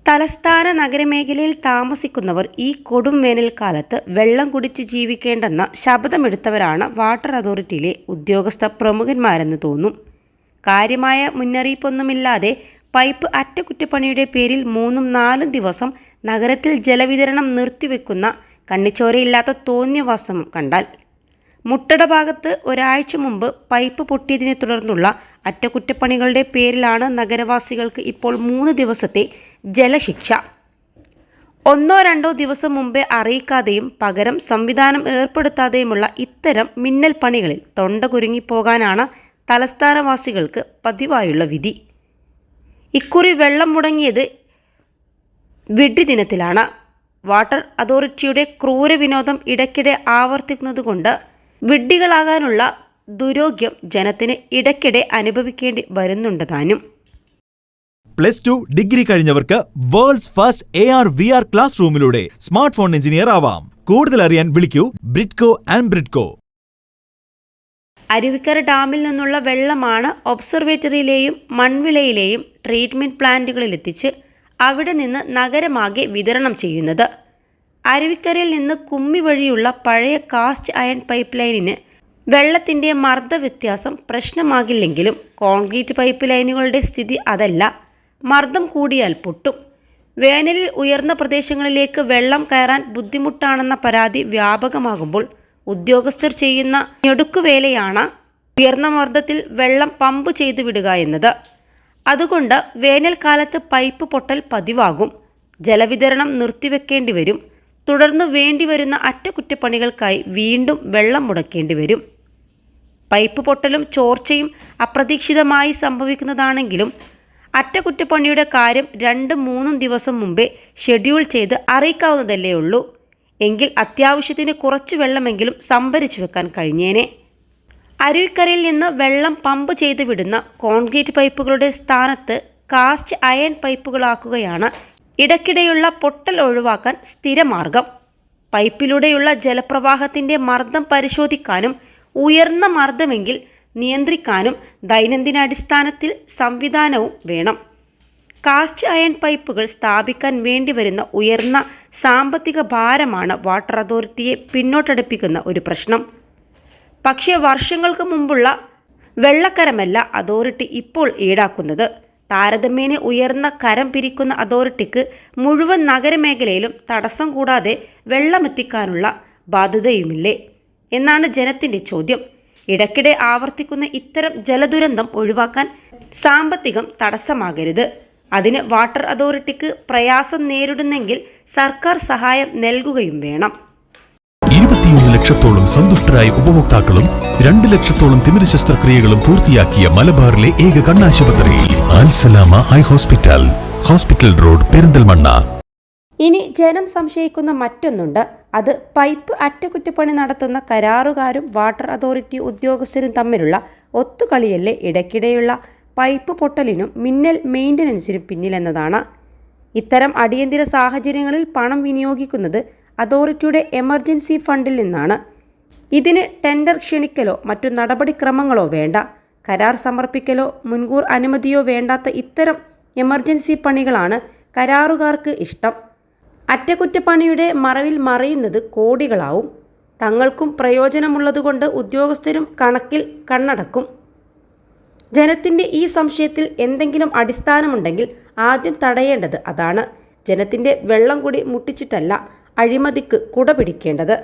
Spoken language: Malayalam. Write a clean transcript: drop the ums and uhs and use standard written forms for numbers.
തലസ്ഥാന നഗരമേഖലയിൽ താമസിക്കുന്നവർ ഈ കൊടും വേനൽക്കാലത്ത് വെള്ളം കുടിച്ച് ജീവിക്കേണ്ടെന്ന ശപഥമെടുത്തവരാണ് വാട്ടർ അതോറിറ്റിയിലെ ഉദ്യോഗസ്ഥ പ്രമുഖന്മാരെന്ന് തോന്നും. കാര്യമായ മുന്നറിയിപ്പൊന്നുമില്ലാതെ പൈപ്പ് അറ്റകുറ്റപ്പണിയുടെ പേരിൽ 3-4 ദിവസം നഗരത്തിൽ ജലവിതരണം നിർത്തിവെക്കുന്ന കണ്ണിച്ചോരയില്ലാത്ത തോന്നിയവാസം കണ്ടാൽ. മുട്ടട ഭാഗത്ത് ഒരാഴ്ച മുമ്പ് പൈപ്പ് പൊട്ടിയതിനെ തുടർന്നുള്ള അറ്റകുറ്റപ്പണികളുടെ പേരിലാണ് നഗരവാസികൾക്ക് ഇപ്പോൾ 3 ദിവസത്തെ ജലശിക്ഷ. 1-2 ദിവസം മുമ്പേ അറിയിക്കാതെയും പകരം സംവിധാനം ഏർപ്പെടുത്താതെയുമുള്ള ഇത്തരം മിന്നൽ പണികളിൽ തൊണ്ട കുരുങ്ങിപ്പോകാനാണ് തലസ്ഥാനവാസികൾക്ക് പതിവായുള്ള വിധി. ഇക്കുറി വെള്ളം മുടങ്ങിയത് വിഡ്ഢി ദിനത്തിലാണ്. വാട്ടർ അതോറിറ്റിയുടെ ക്രൂരവിനോദം ഇടയ്ക്കിടെ ആവർത്തിക്കുന്നതുകൊണ്ട് വിഡ്ഢികളാകാനുള്ള ദുരോഗ്യം ജനത്തിന് ഇടയ്ക്കിടെ അനുഭവിക്കേണ്ടി വരുന്നുണ്ട് താനും. +2 ഡിഗ്രി കഴിഞ്ഞവർക്ക് വേൾഡ്സ് ഫസ്റ്റ് AR/VR ക്ലാസ് റൂമിലൂടെ സ്മാർട്ട് ഫോൺ എഞ്ചിനീയർ ആവാം. കൂടുതൽ അറിയാൻ വിളിക്കൂ ബ്രിഡ്കോ ആൻഡ് ബ്രിഡ്കോ. അരുവിക്കര ഡാമിൽ നിന്നുള്ള വെള്ളമാണ് ഒബ്സർവേറ്ററിയിലെയും മൺവിളയിലെയും ട്രീറ്റ്മെന്റ് പ്ലാന്റുകളിലെത്തിച്ച് അവിടെ നിന്ന് നഗരമാകെ വിതരണം ചെയ്യുന്നത്. അരുവിക്കരയിൽ നിന്ന് കുമ്മി വഴിയുള്ള പഴയ കാസ്റ്റ് അയൺ പൈപ്പ് ലൈനിന് വെള്ളത്തിൻ്റെ മർദ്ദവ്യത്യാസം പ്രശ്നമാകില്ലെങ്കിലും കോൺക്രീറ്റ് പൈപ്പ് ലൈനുകളുടെ സ്ഥിതി അതല്ല. മർദ്ദം കൂടിയാൽ പൊട്ടും. വേനലിൽ ഉയർന്ന പ്രദേശങ്ങളിലേക്ക് വെള്ളം കയറാൻ ബുദ്ധിമുട്ടാണെന്ന പരാതി വ്യാപകമാകുമ്പോൾ ഉദ്യോഗസ്ഥർ ചെയ്യുന്ന ഞൊടുക്കുവേലയാണ് ഉയർന്ന മർദ്ദത്തിൽ വെള്ളം പമ്പ് ചെയ്തു വിടുക എന്നത്. അതുകൊണ്ട് വേനൽക്കാലത്ത് പൈപ്പ് പൊട്ടൽ പതിവാകും. ജലവിതരണം നിർത്തിവെക്കേണ്ടി വരും. തുടർന്ന് വേണ്ടിവരുന്ന അറ്റകുറ്റപ്പണികൾക്കായി വീണ്ടും വെള്ളം മുടക്കേണ്ടി വരും. പൈപ്പ് പൊട്ടലും ചോർച്ചയും അപ്രതീക്ഷിതമായി സംഭവിക്കുന്നതാണെങ്കിലും അറ്റകുറ്റപ്പണിയുടെ കാര്യം 2-3 ദിവസം മുമ്പേ ഷെഡ്യൂൾ ചെയ്ത് അറിയിക്കാവുന്നതല്ലേ ഉള്ളൂ. എങ്കിൽ അത്യാവശ്യത്തിന് കുറച്ച് വെള്ളമെങ്കിലും സംഭരിച്ചു വെക്കാൻ കഴിഞ്ഞേനെ. അരുവിക്കരയിൽ നിന്ന് വെള്ളം പമ്പ് ചെയ്ത് വിടുന്ന കോൺക്രീറ്റ് പൈപ്പുകളുടെ സ്ഥാനത്ത് കാസ്റ്റ് അയൺ പൈപ്പുകളാക്കുകയാണ് ഇടയ്ക്കിടെയുള്ള പൊട്ടൽ ഒഴിവാക്കാൻ സ്ഥിരമാർഗം. പൈപ്പിലൂടെയുള്ള ജലപ്രവാഹത്തിൻ്റെ മർദ്ദം പരിശോധിക്കാനും ഉയർന്ന മർദ്ദമെങ്കിൽ നിയന്ത്രിക്കാനും ദൈനംദിനാടിസ്ഥാനത്തിൽ സംവിധാനവും വേണം. കാസ്റ്റ് അയൺ പൈപ്പുകൾ സ്ഥാപിക്കാൻ വേണ്ടിവരുന്ന ഉയർന്ന സാമ്പത്തിക ഭാരമാണ് വാട്ടർ അതോറിറ്റിയെ പിന്നോട്ടടുപ്പിക്കുന്ന ഒരു പ്രശ്നം. പക്ഷേ വർഷങ്ങൾക്ക് മുമ്പുള്ള വെള്ളക്കരമല്ല അതോറിറ്റി ഇപ്പോൾ ഈടാക്കുന്നത്. താരതമ്യേന ഉയർന്ന കരം പിരിക്കുന്ന അതോറിറ്റിക്ക് മുഴുവൻ നഗരമേഖലയിലും തടസ്സം കൂടാതെ വെള്ളമെത്തിക്കാനുള്ള ബാധ്യതയുമില്ലേ എന്നാണ് ജനത്തിൻ്റെ ചോദ്യം. ഇടയ്ക്കിടെ ആവർത്തിക്കുന്ന ഇത്തരം ജലദുരന്തം ഒഴിവാക്കാൻ സാമ്പത്തികം തടസ്സമാകരുത്. അതിന് വാട്ടർ അതോറിറ്റിക്ക് പ്രയാസം നേരിടുന്നെങ്കിൽ സർക്കാർ സഹായം നൽകുകയും വേണം. 21 ലക്ഷത്തോളം സന്തുഷ്ടരായ ഉപഭോക്താക്കളും 2 ലക്ഷത്തോളം തിമിര ശസ്ത്രക്രിയകളും പൂർത്തിയാക്കിയ മലബാറിലെ ഏക കണ്ണാശുപത്രി Al Salama high hospital, hospital road, Perinthalmanna. ഇനി ജനം സംശയിക്കുന്ന മറ്റൊന്നുണ്ട്. അത് പൈപ്പ് അറ്റകുറ്റപ്പണി നടത്തുന്ന കരാറുകാരും വാട്ടർ അതോറിറ്റി ഉദ്യോഗസ്ഥരും തമ്മിലുള്ള ഒത്തുകളിയല്ലേ ഇടയ്ക്കിടെയുള്ള പൈപ്പ് പൊട്ടലിനും മിന്നൽ മെയിൻ്റനൻസിനും പിന്നിലെന്നതാണ്. ഇത്തരം അടിയന്തര സാഹചര്യങ്ങളിൽ പണം വിനിയോഗിക്കുന്നത് അതോറിറ്റിയുടെ എമർജൻസി ഫണ്ടിൽ നിന്നാണ്. ഇതിന് ടെൻഡർ ക്ഷണിക്കലോ മറ്റു നടപടിക്രമങ്ങളോ വേണ്ട. കരാർ സമർപ്പിക്കലോ മുൻകൂർ അനുമതിയോ വേണ്ടാത്ത ഇത്തരം എമർജൻസി പണികളാണ് കരാറുകാർക്ക് ഇഷ്ടം. അറ്റകുറ്റപ്പണിയുടെ മറവിൽ മറയുന്നത് കോടികളാവും. തങ്ങൾക്കും പ്രയോജനമുള്ളതുകൊണ്ട് ഉദ്യോഗസ്ഥരും കണക്കിൽ കണ്ണടക്കും. ജനത്തിൻ്റെ ഈ സംശയത്തിൽ എന്തെങ്കിലും അടിസ്ഥാനമുണ്ടെങ്കിൽ ആദ്യം തടയേണ്ടത് അതാണ്. ജനത്തിൻ്റെ വെള്ളം കൂടി മുട്ടിച്ചിട്ടല്ല അഴിമതിക്ക് കുട പിടിക്കേണ്ടത്.